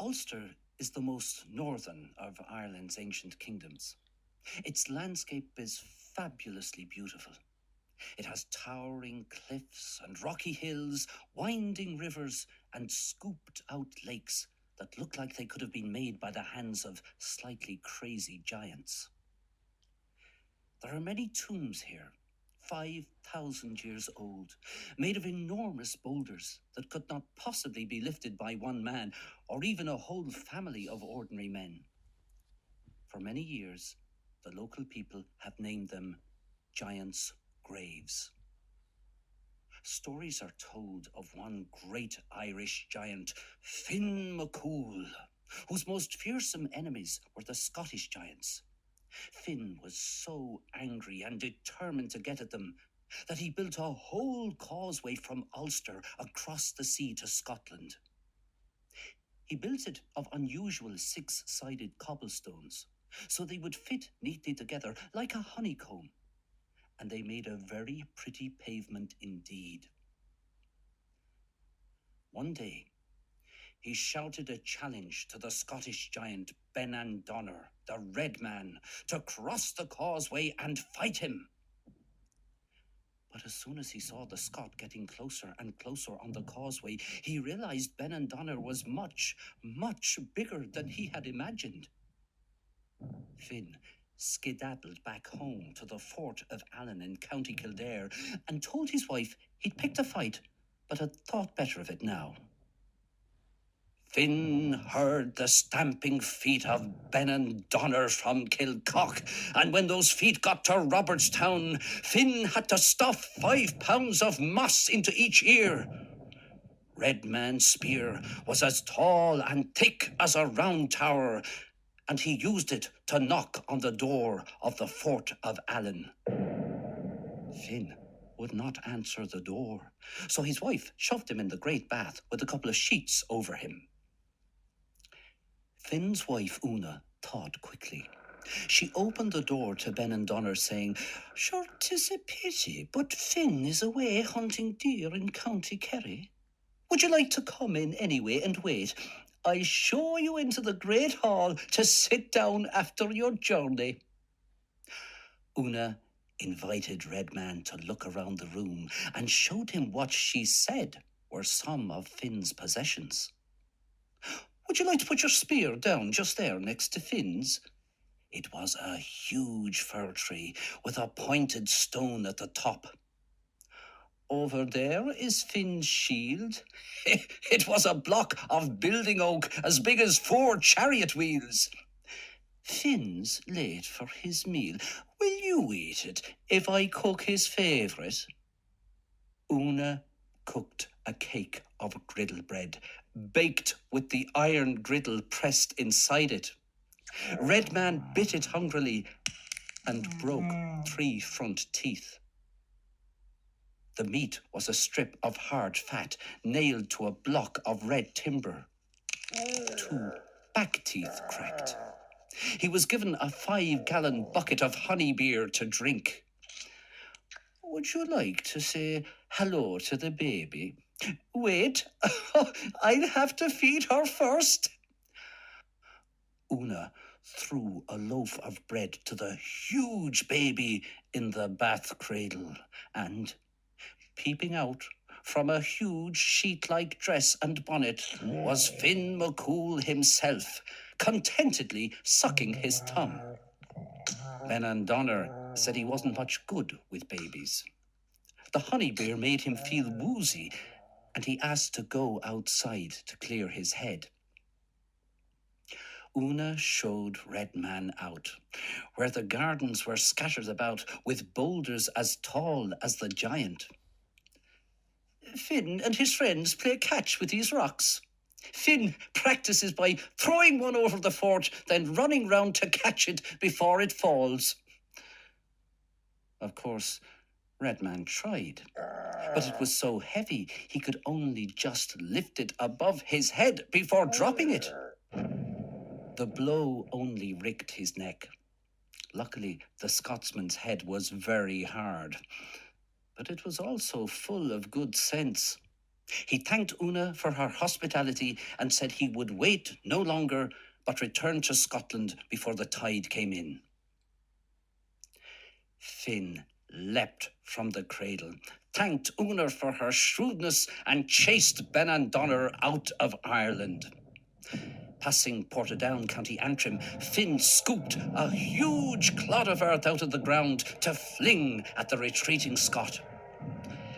Ulster is the most northern of Ireland's ancient kingdoms. Its landscape is fabulously beautiful. It has towering cliffs and rocky hills, winding rivers, and scooped out lakes that look like they could have been made by the hands of slightly crazy giants. There are many tombs here, 5,000 years old, made of enormous boulders that could not possibly be lifted by one man or even a whole family of ordinary men. For many years, the local people have named them Giants' Graves. Stories are told of one great Irish giant, Finn MacCool, whose most fearsome enemies were the Scottish giants. Finn was so angry and determined to get at them that he built a whole causeway from Ulster across the sea to Scotland. He built it of unusual six-sided cobblestones, so they would fit neatly together like a honeycomb, and they made a very pretty pavement indeed. One day, he shouted a challenge to the Scottish giant Benandonner, the Red Man, to cross the causeway and fight him. But as soon as he saw the Scot getting closer and closer on the causeway, he realized Benandonner was much, much bigger than he had imagined. Finn skedaddled back home to the fort of Allen in County Kildare and told his wife he'd picked a fight, but had thought better of it now. Finn heard the stamping feet of Benandonner from Kilcock, and when those feet got to Robertstown, Finn had to stuff 5 pounds of moss into each ear. Red Man's spear was as tall and thick as a round tower, and he used it to knock on the door of the fort of Allen. Finn would not answer the door, so his wife shoved him in the great bath with a couple of sheets over him. Finn's wife, Una, thought quickly. She opened the door to Benandonner, saying, "Sure, 'tis a pity, but Finn is away hunting deer in County Kerry. Would you like to come in anyway and wait? I'll show you into the great hall to sit down after your journey." Una invited Red Man to look around the room and showed him what she said were some of Finn's possessions. "Would you like to put your spear down just there next to Finn's?" It was a huge fir tree with a pointed stone at the top. "Over there is Finn's shield." It was a block of building oak as big as 4 chariot wheels. "Finn's late for his meal. Will you eat it if I cook his favourite?" Una cooked a cake of griddle bread, baked with the iron griddle pressed inside it. Red Man bit it hungrily and broke 3 front teeth. The meat was a strip of hard fat nailed to a block of red timber. 2 back teeth cracked. He was given a 5-gallon bucket of honey beer to drink. "Would you like to say hello to the baby?" "Wait, I'll have to feed her first." Una threw a loaf of bread to the huge baby in the bath cradle, and, peeping out from a huge sheet-like dress and bonnet, was Finn MacCool himself, contentedly sucking his thumb. Benandonner said he wasn't much good with babies. The honey beer made him feel woozy, and he asked to go outside to clear his head. Una showed Red Man out, where the gardens were scattered about with boulders as tall as the giant. "Finn and his friends play catch with these rocks. Finn practices by throwing one over the fort, then running round to catch it before it falls." Of course, Red Man tried, but it was so heavy he could only just lift it above his head before dropping it. The blow only ricked his neck. Luckily, the Scotsman's head was very hard, but it was also full of good sense. He thanked Una for her hospitality and said he would wait no longer but return to Scotland before the tide came in. Finn leapt from the cradle, thanked Una for her shrewdness, and chased Benandonner out of Ireland. Passing Portadown, County Antrim, Finn scooped a huge clod of earth out of the ground to fling at the retreating Scot.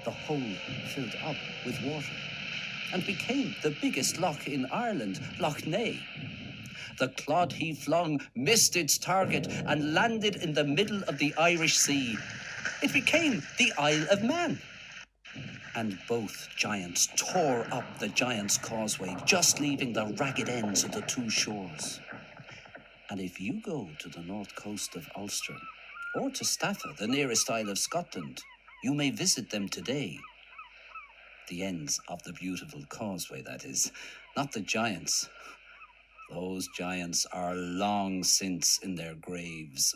The hole filled up with water and became the biggest loch in Ireland, Loch Ness. The clod he flung missed its target and landed in the middle of the Irish Sea. It became the Isle of Man. And both giants tore up the Giant's Causeway, just leaving the ragged ends of the two shores. And if you go to the north coast of Ulster, or to Staffa, the nearest isle of Scotland, you may visit them today. The ends of the beautiful Causeway, that is, not the giants. Those giants are long since in their graves.